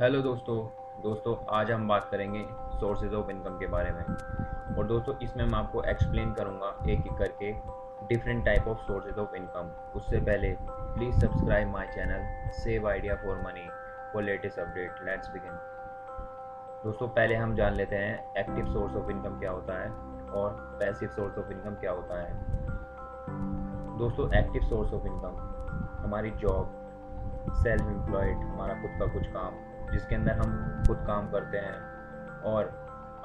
Hello दोस्तों आज हम बात करेंगे सोर्सेज ऑफ इनकम के बारे में। और दोस्तों इसमें मैं आपको एक्सप्लेन करूंगा एक एक करके different type of sources of income. उससे पहले please subscribe my channel save idea for money for latest update. Let's begin. दोस्तों पहले हम जान लेते हैं एक्टिव सोर्स ऑफ इनकम क्या होता है और पैसिव सोर्स ऑफ इनकम क्या होता है। दोस्तों एक्टिव सोर्स ऑफ इनकम हमारी जॉब, सेल्फ एम्प्लॉयड, हमारा खुद का कुछ काम जिसके अंदर हम खुद काम करते हैं और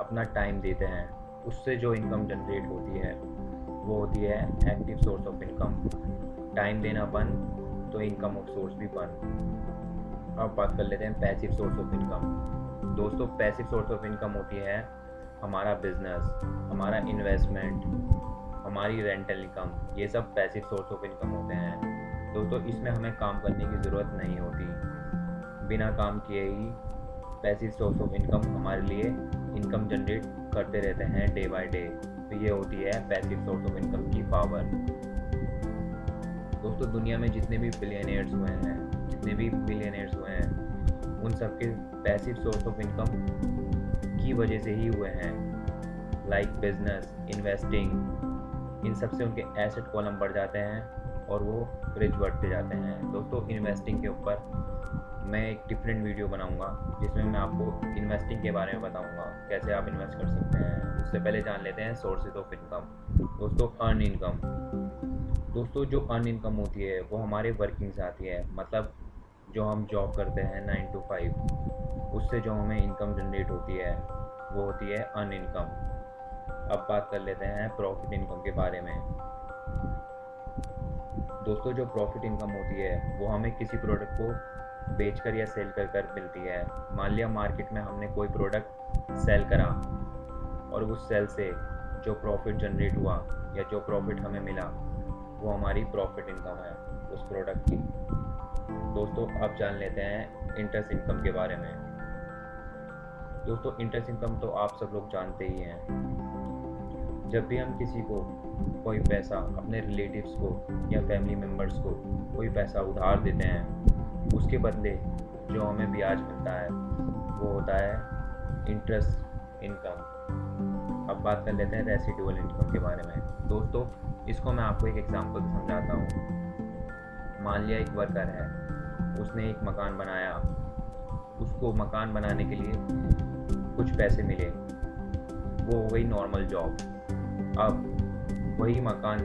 अपना टाइम देते हैं, उससे जो इनकम जनरेट होती है वो होती है active source of income. Time देना बंद तो इनकम ऑफ सोर्स भी बंद। अब बात कर लेते हैं पैसिव सोर्स ऑफ इनकम। दोस्तों पैसिव सोर्स ऑफ इनकम होती है हमारा बिजनेस, हमारा इन्वेस्टमेंट, हमारी रेंटल इनकम, ये सब पैसिव सोर्स ऑफ इनकम होते हैं। दोस्तों इसमें हमें काम करने की ज़रूरत नहीं होती, बिना काम किए ही पैसिव सोर्स ऑफ इनकम हमारे लिए इनकम जनरेट करते रहते हैं डे बाय डे। तो ये होती है पैसिव सोर्स ऑफ इनकम की पावर। दोस्तों दुनिया में जितने भी बिलियनियर्स हुए हैं, जितने भी मिलियनियर्स हुए हैं, उन सबके पैसिव सोर्स ऑफ इनकम की वजह से ही हुए हैं। लाइक बिजनेस, इन्वेस्टिंग, इन सब से उनके एसेट कॉलम बढ़ जाते हैं और वो रिच बढ़ते जाते हैं। दोस्तों इन्वेस्टिंग के ऊपर मैं एक डिफरेंट वीडियो बनाऊंगा जिसमें मैं आपको इन्वेस्टिंग के बारे में बताऊंगा, कैसे आप इन्वेस्ट कर सकते हैं। उससे पहले जान लेते हैं सोर्सेज ऑफ इनकम। दोस्तों अर्न इनकम। दोस्तों जो अर्न इनकम होती है वो हमारे वर्किंग से आती है, मतलब जो हम जॉब करते हैं 9 to 5, उससे जो हमें इनकम जनरेट होती है वो होती है अर्न इनकम। अब बात कर लेते हैं प्रॉफिट इनकम के बारे में। दोस्तों जो प्रॉफिट इनकम होती है वो हमें किसी प्रोडक्ट को बेचकर या सेल कर मिलती है। मान लिया मार्केट में हमने कोई प्रोडक्ट सेल करा और उस सेल से जो प्रॉफिट जनरेट हुआ या जो प्रॉफिट हमें मिला वो हमारी प्रॉफिट इनकम है उस प्रोडक्ट की। दोस्तों अब जान लेते हैं इंटरेस्ट इनकम के बारे में। दोस्तों इंटरेस्ट इनकम तो आप सब लोग जानते ही हैं। जब भी हम किसी को कोई पैसा, अपने रिलेटिव्स को या फैमिली मेम्बर्स को कोई पैसा उधार देते हैं, उसके बदले जो हमें ब्याज मिलता है वो होता है इंटरेस्ट इनकम। अब बात कर लेते हैं रेसिडुअल इनकम के बारे में। दोस्तों इसको मैं आपको एक एग्जांपल से समझाता हूँ। मान लिया एक वर्कर है, उसने एक मकान बनाया, उसको मकान बनाने के लिए कुछ पैसे मिले, वो हो गई नॉर्मल जॉब। अब वही मकान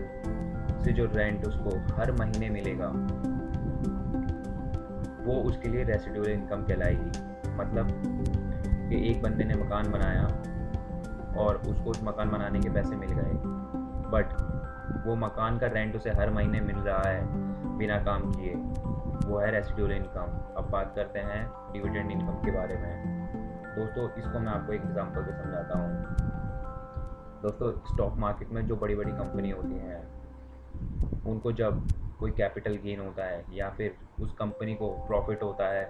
से जो रेंट उसको हर महीने मिलेगा वो उसके लिए रेसिडुअल इनकम कहलाएगी। मतलब कि एक बंदे ने मकान बनाया और उसको उस मकान बनाने के पैसे मिल गए, बट वो मकान का रेंट उसे हर महीने मिल रहा है बिना काम किए, वो है रेसिडुअल इनकम। अब बात करते हैं डिविडेंड इनकम के बारे में। दोस्तों इसको मैं आपको एक एग्जांपल से समझाता हूँ। दोस्तों स्टॉक मार्केट में जो बड़ी बड़ी कंपनी होती हैं, उनको जब कोई कैपिटल गेन होता है या फिर उस कंपनी को प्रॉफिट होता है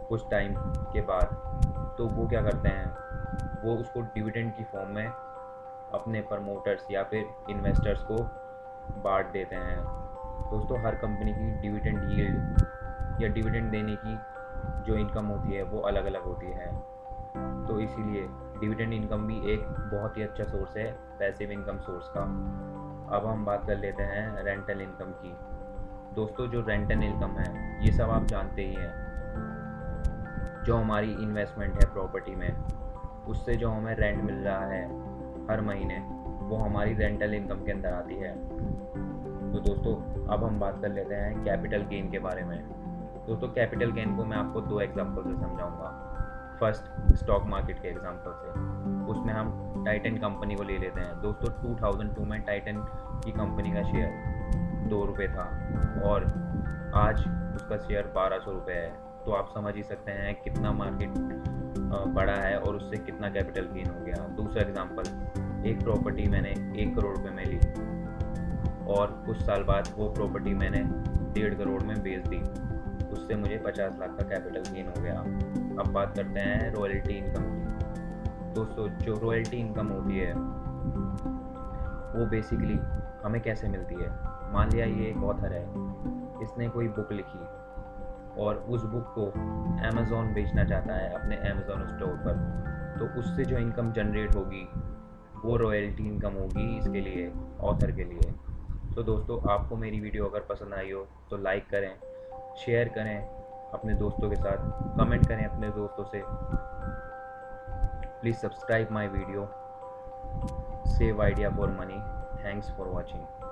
कुछ टाइम के बाद, तो वो क्या करते हैं, वो उसको डिविडेंड की फॉर्म में अपने प्रमोटर्स या फिर इन्वेस्टर्स को बांट देते हैं। दोस्तों हर कंपनी की डिविडेंड यील्ड या डिविडेंड देने की जो इनकम होती है वो अलग अलग होती है, तो इसीलिए डिविडेंड इनकम भी एक बहुत ही अच्छा सोर्स है पैसिव इनकम सोर्स का। अब हम बात कर लेते हैं रेंटल इनकम की। दोस्तों जो रेंटल इनकम है ये सब आप जानते ही हैं। जो हमारी इन्वेस्टमेंट है प्रॉपर्टी में, उससे जो हमें रेंट मिल रहा है हर महीने, वो हमारी रेंटल इनकम के अंदर आती है। तो दोस्तों अब हम बात कर लेते हैं कैपिटल गेन के बारे में। दोस्तों कैपिटल गेन को मैं आपको दो एग्जांपल से समझाऊंगा। फर्स्ट स्टॉक मार्केट के एग्जांपल से, उसमें हम टाइटन कंपनी को ले लेते हैं। दोस्तों 2002 में टाइटन की कंपनी का शेयर 2 रुपये था और आज उसका शेयर 1200 रुपये है। तो आप समझ ही सकते हैं कितना मार्केट बड़ा है और उससे कितना कैपिटल गेन हो गया। दूसरा एग्जांपल, एक प्रॉपर्टी मैंने 1 करोड़ रुपये में ली और कुछ साल बाद वो प्रॉपर्टी मैंने 1.5 करोड़ में बेच दी, उससे मुझे 50 लाख का कैपिटल गेन हो गया। अब बात करते हैं रॉयल्टी इनकम की। दोस्तों जो रॉयल्टी इनकम होती है वो बेसिकली हमें कैसे मिलती है। मान लिया ये एक ऑथर है, इसने कोई बुक लिखी और उस बुक को अमेज़ॉन बेचना चाहता है अपने अमेज़ॉन स्टोर पर, तो उससे जो इनकम जनरेट होगी वो रॉयल्टी इनकम होगी इसके लिए, ऑथर के लिए। तो दोस्तों, आपको मेरी वीडियो अगर पसंद आई हो तो लाइक करें, शेयर करें अपने दोस्तों के साथ, कमेंट करें अपने दोस्तों से। Please subscribe my video, save idea for money. Thanks for watching.